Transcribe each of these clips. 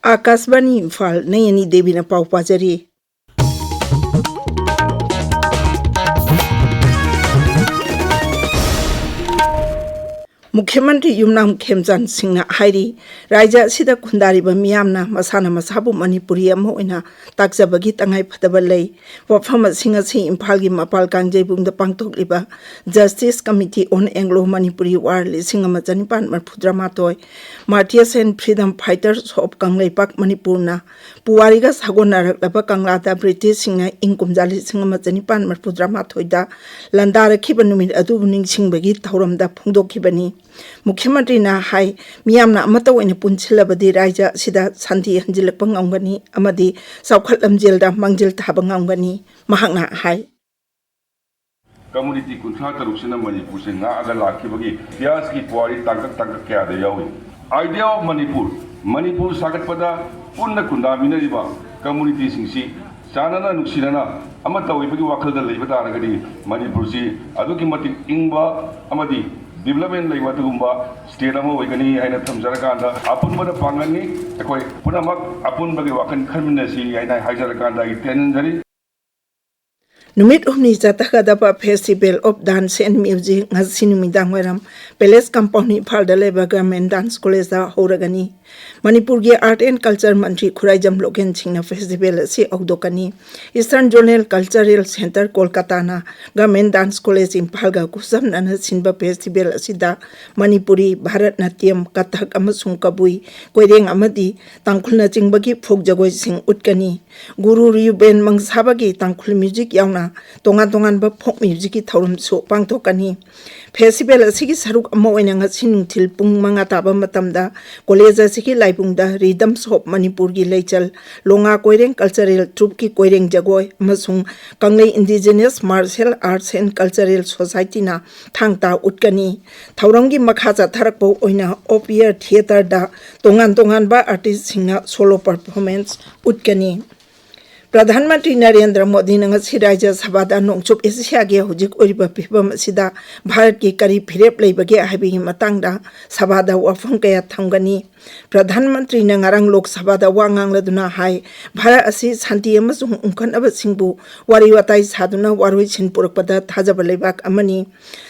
आकाशवाणी इम्फाल नयनी देवी ने पाव पाजरी। मुख्यमंत्री युमनाम खेमचंद सिंह हाइरी राज्य सिदा खुंदारिबा मियामना मसाना मसाबु मणिपुरी अमा ओइना ताकजबगी तंगाई फदबा लई वफम सिंह असि इम्फाल गी मपाल कांगजेबुंग द पांगथोकलिबा justice committee on Anglo Manipuri war लिसिंग अमा चनिपान मरफुद्रामातोय martyrs and freedom fighters of Kangleipak मणिपुरना पुवारीगा सागोनारकलबा कांगलादा ब्रिटिश सिंह इंकुमजा लिसिंग अमा चनिपान मरफुद्रामातोयदा लंदारखिबा नुमित अदुबु निंगसिंगबगी थौरमदा फोंदोखिबनी। मुख्यमंत्री ना हाई मियामना अमता ओइना पुनसिलबदी राज्य सिदा शांति हंजिलकपा ngamgani amadi saukhat lamjelda mangjil thaba ngamgani mahakna hai community kunthra taruksina manipur se nga aga lakhibagi ityas ki puari tangak kya da yawi idea of manipur sagatpada punna kundamina riba community singsi chanana nuksinana amata oibagi wakhalda leiba taragadi manipur si aduki matik ingba amadi development like what gumba state amo wegani aina thamjarakanda apunbada pangani ekoi punamak apunbagi wakan kharminasi aina haijarakanda itenjari Numit umni jatakadaba Festival of Dance and Music ngasinumidang waram Palace Company Falda Leba Government Dance College da horagani Manipur ge Art and Culture Mantri Khuraijam Loken Singna Festival si ogdokani Eastern Zonal Cultural Center Kolkata na Government Dance College Imphal ga kusam nana sinba festival asida Manipuri Bharatnatyam Kathak amasung kabui koireng amadi tangkhulna jingbagi folk jagoi sing utkani Guru Ryuben mangsabagi tangkhul music yauna tongan ba folk music ki thaurum so pangthokani Festival asigi saruk amma oina ngasi nungthil pung manga taba matamda college asigi laibungda Rhythms of Manipur gi leichal longa koireng cultural troupe ki koireng jagoi amasung kanglei indigenous martial arts and cultural society na thangta utkani thauram gi makha cha tharakpo oina opier theater da tongan ba artist singa solo performance utkani प्रधानमंत्री नरेंद्र मोदी ने राज्य सभा नोंचुप Asia के हुजिक ओरिबा फिबम सिदा भारत की करी फिरेप लेबगे हाबिगी मतंगदा सभा वफम कया थंगनी प्रधानमंत्री ने ngarang लोक सभा वांगांग लदुना हाय भारत असि शांति अमसुंग उंखनब सिंबु वारी वाताई सादुना वारोइ सिन पुरकपदा थाजब लेबाक अमनी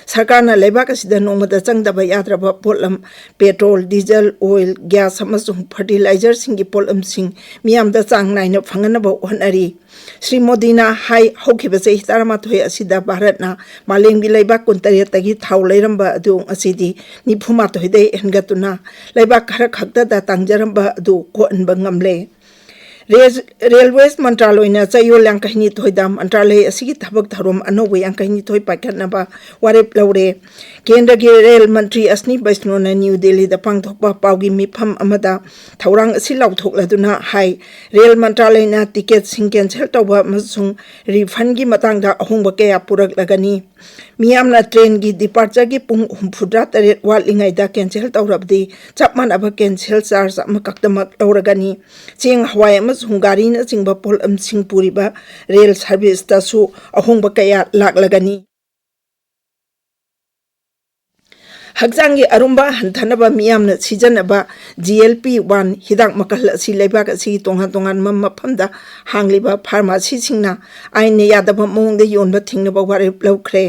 सरकार ना लेबाक सिदा नोमदा चंगदब यात्रब पोलम पेट्रोल डीजल ऑयल गैस अमसुंग फर्टिलाइजर सिंगी पोलम सिंग मियामदा चांग नाइन फंगनब होनरी श्री मोदी ना हाई होखिबसे हितारमाथोय असिदा भारत ना मालेंगी लेबाक कुंतरे तगी थाव लेरंबा अदु असिदी निफुमाथोय दे हेनगतुना लेबाक खर खक्ता दा तांजरंबा अदु कोअनबा ngamle Railways मंत्रालय ना चयो लंकहिनी थोयदा मंत्रालय असिगी थबक थरोम अनोबे अंकहिनी थोय पाखनबा वारेप लौरे केंद्र के रेल मंत्री असनी वैष्णो ना न्यू दिल्ली दा पांगथोकबा पावगी मिफम अमदा थौरांग असि लाउथोकलदुना हाई रेल मंत्रालय ना टिकट सिंग कैंसल तौबा मसुंग रिफंड की मतंगदा अहोंबा कया पुरक लगनी मियामना ट्रेन की डिपार्चर की पुंग हुमफुद्रा तरेट वालिंगाइदा कैंसल तौरबदी चपमान अब कैंसल चार्ज अम कक्तमक लौरगनी चेंग हवाई अमसुंग गाड़ी न चिंगबा पोलम सिंग पुरीबा रेल सर्विस तसु अहोंबा कया लागलगनी हक्चांगी अरुंबा हंथनबा मियामना सिजनबा GLP-1 हिदाक मकल असि लेबाक असि तोंगान मफमदा हांगलिबा फार्मेसी सिंगना आइन यादबा मोंगदे योनबा थिंगनबा वारेप लौख्रे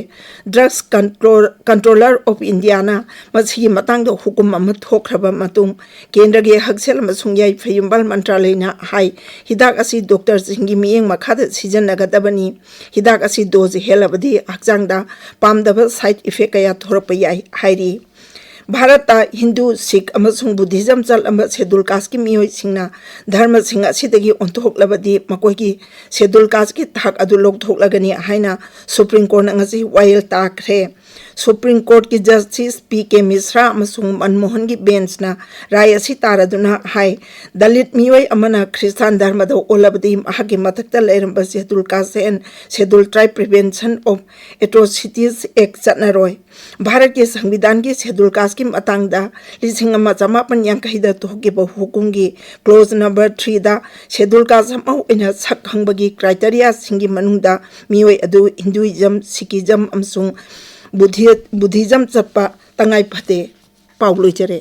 ड्रग्स कंट्रोलर ऑफ इंडिया ना मसिगी मतंग दो हुकुम अम थोखरबा मतुंग केंद्र के हक्सेल मसुंग याई फयुंबल मंत्रालय ना हाई हिदाक असि डॉक्टर सिंगी मियेंग मखाद सिजननगदबनी हिदाक असि डोज हेलबदी हक्चांगदा पामदबा साइड इफेक्ट कया थोरप याई हाइरी भारत हिंदू सिख अमसुंग बुद्धिज्म चल शेड्यूल कास्ट की मियोय सिंगना धर्म सिंग असिदगी ओंथोकलबदी मकोगी शेड्यूल कास्ट की थाक अदु लोकथोकलगनी हाइना सुप्रीम कोर्ट ngasi वायल ताखरे सुप्रीम कोर्ट की जस्टिस PK मिश्रा अमसुंग मनमोहन की बेंच ना राय असि तारदुना हाई दलित मियोय अमना ख्रिस्तान धर्म दो ओलबदी महागी मथक्ता लेरंब schedule caste and schedule tribe prevention of atrocities act चटनरोय भारत के संविधान की शेड्यूल कास्ट की मतंगदा लिसिंग अमा चमापन यांकहिदा तोहकेबा हुकुमगी क्लोज नंबर 3 दा शेड्यूल कास्ट अमा ओइना सखंबगी क्राइटेरिया सिंगी मनुंगदा मियोय अदु हिंदुइज्म सिखिज्म अमसुंग बुद्धिज्म चप्पा तंगाई फते पाउलोइचरे